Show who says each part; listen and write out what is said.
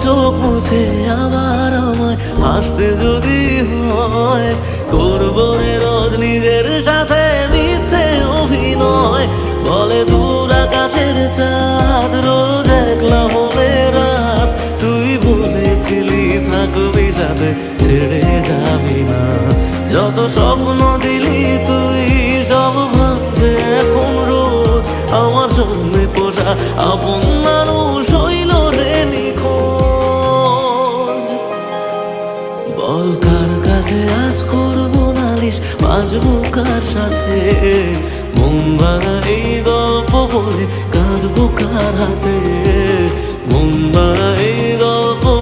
Speaker 1: চোখ মুছে আবার আমায় হাসতে যদি হয়, করবো রে রোজ নিজের সাথে মিথ্যে অভিনয়। বলে দূর আকাশের চাঁদ রোজ একলা হলে রাত, তুই বলেছিলি থাকবি সাথে ছেড়ে যাবি না। যত স্বপ্ন দিলি তুই সব ভাঙছে এখন রোজ, আমার জন্মে পোষা আপন মানুষ হইল রে নিখোঁজ। বল কার কাছে আজ করবো নালিশ, বাঁচবো কার সাথে, মন ভাঙা এই গল্প বলে কাঁদবো কার হাতে, মন ভাঙা এই গল্প।